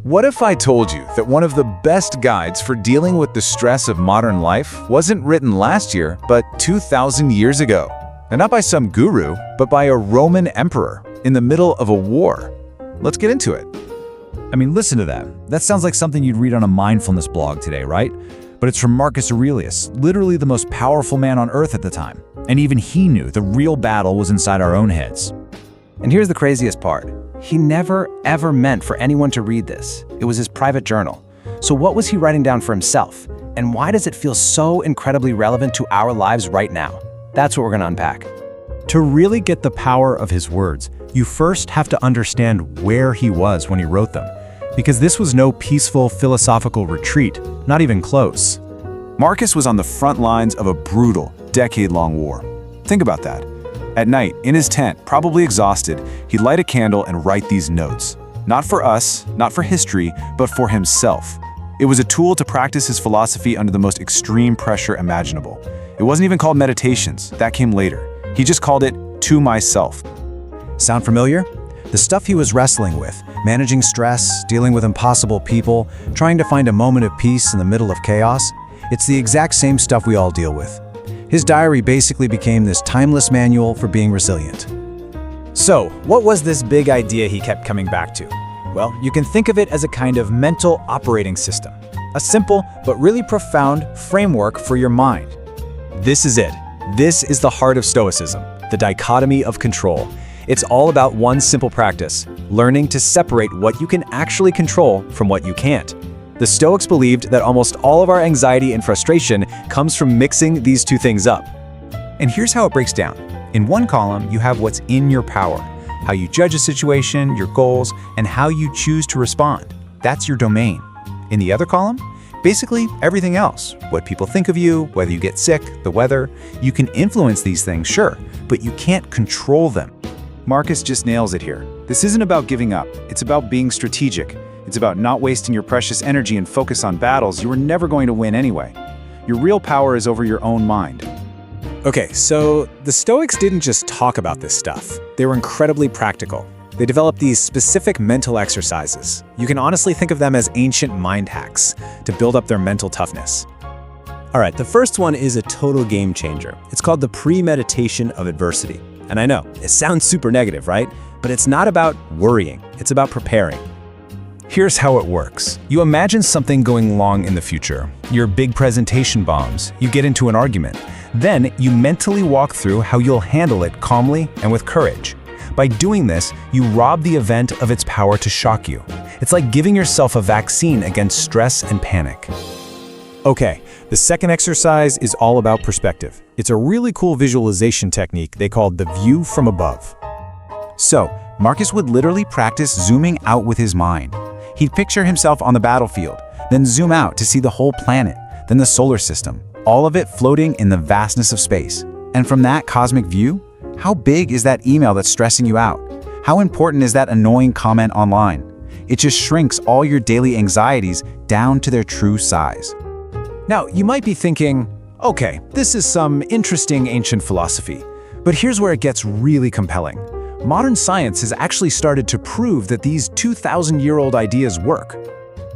What if I told you that one of the best guides for dealing with the stress of modern life wasn't written last year, but 2,000 years ago? And not by some guru, but by a Roman emperor in the middle of a war. Let's get into it. I mean, listen to that. That sounds like something you'd read on a mindfulness blog today, right? But it's from Marcus Aurelius, literally the most powerful man on earth at the time. And even he knew the real battle was inside our own heads. And here's the craziest part. He never, ever meant for anyone to read this. It was his private journal. So what was he writing down for himself? And why does it feel so incredibly relevant to our lives right now? That's what we're going to unpack. To really get the power of his words, you first have to understand where he was when he wrote them. Because this was no peaceful philosophical retreat, not even close. Marcus was on the front lines of a brutal, decade-long war. Think about that. At night, in his tent, probably exhausted, he'd light a candle and write these notes. Not for us, not for history, but for himself. It was a tool to practice his philosophy under the most extreme pressure imaginable. It wasn't even called meditations, that came later. He just called it "to myself." Sound familiar? The stuff he was wrestling with, managing stress, dealing with impossible people, trying to find a moment of peace in the middle of chaos, it's the exact same stuff we all deal with. His diary basically became this timeless manual for being resilient. So, what was this big idea he kept coming back to? Well, you can think of it as a kind of mental operating system. A simple but really profound framework for your mind. This is it. This is the heart of Stoicism, the dichotomy of control. It's all about one simple practice, learning to separate what you can actually control from what you can't. The Stoics believed that almost all of our anxiety and frustration comes from mixing these two things up. And here's how it breaks down. In one column, you have what's in your power, how you judge a situation, your goals, and how you choose to respond. That's your domain. In the other column, basically everything else. What people think of you, whether you get sick, the weather. You can influence these things, sure, but you can't control them. Marcus just nails it here. This isn't about giving up. It's about being strategic. It's about not wasting your precious energy and focus on battles you were never going to win anyway. Your real power is over your own mind. Okay, so the Stoics didn't just talk about this stuff. They were incredibly practical. They developed these specific mental exercises. You can honestly think of them as ancient mind hacks to build up their mental toughness. All right, the first one is a total game changer. It's called the premeditation of adversity. And I know, it sounds super negative, right? But it's not about worrying, it's about preparing. Here's how it works. You imagine something going wrong in the future. Your big presentation bombs. You get into an argument. Then you mentally walk through how you'll handle it calmly and with courage. By doing this, you rob the event of its power to shock you. It's like giving yourself a vaccine against stress and panic. Okay, the second exercise is all about perspective. It's a really cool visualization technique they called the view from above. So, Marcus would literally practice zooming out with his mind. He'd picture himself on the battlefield, then zoom out to see the whole planet, then the solar system, all of it floating in the vastness of space. And from that cosmic view, how big is that email that's stressing you out? How important is that annoying comment online? It just shrinks all your daily anxieties down to their true size. Now, you might be thinking, okay, this is some interesting ancient philosophy, but here's where it gets really compelling. Modern science has actually started to prove that these 2,000-year-old ideas work.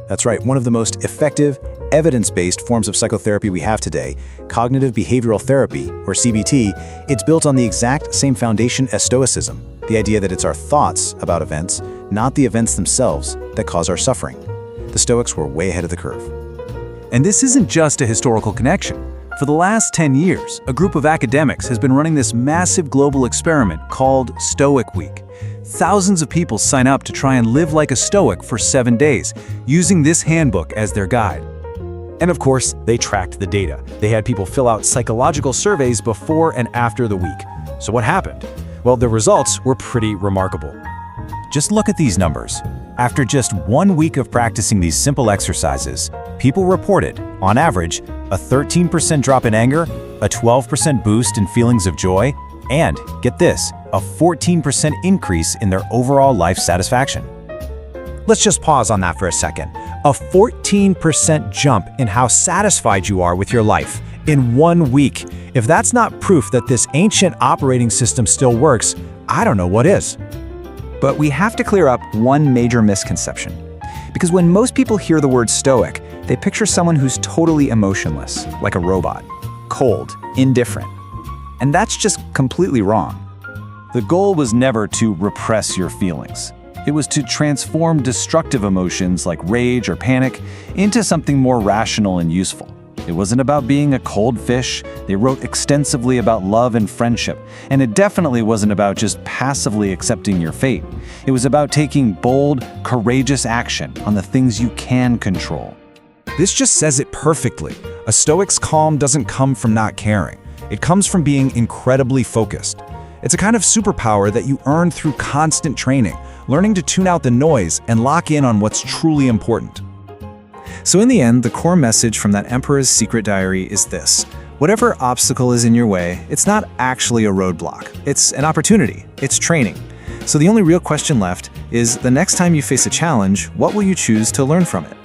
That's right, one of the most effective, evidence-based forms of psychotherapy we have today, cognitive behavioral therapy, or CBT, it's built on the exact same foundation as Stoicism, the idea that it's our thoughts about events, not the events themselves, that cause our suffering. The Stoics were way ahead of the curve. And this isn't just a historical connection. For the last 10 years, a group of academics has been running this massive global experiment called Stoic Week. Thousands of people sign up to try and live like a Stoic for 7 days, using this handbook as their guide. And of course, they tracked the data. They had people fill out psychological surveys before and after the week. So what happened? Well, the results were pretty remarkable. Just look at these numbers. After just 1 week of practicing these simple exercises, people reported, on average, a 13% drop in anger, a 12% boost in feelings of joy, and, get this, a 14% increase in their overall life satisfaction. Let's just pause on that for a second. A 14% jump in how satisfied you are with your life in 1 week. If that's not proof that this ancient operating system still works, I don't know what is. But we have to clear up one major misconception. Because when most people hear the word Stoic, they picture someone who's totally emotionless, like a robot, cold, indifferent. And that's just completely wrong. The goal was never to repress your feelings. It was to transform destructive emotions like rage or panic into something more rational and useful. It wasn't about being a cold fish. They wrote extensively about love and friendship, and it definitely wasn't about just passively accepting your fate. It was about taking bold, courageous action on the things you can control. This just says it perfectly. A Stoic's calm doesn't come from not caring. It comes from being incredibly focused. It's a kind of superpower that you earn through constant training, learning to tune out the noise and lock in on what's truly important. So in the end, the core message from that Emperor's Secret Diary is this. Whatever obstacle is in your way, it's not actually a roadblock. It's an opportunity. It's training. So the only real question left is, the next time you face a challenge, what will you choose to learn from it?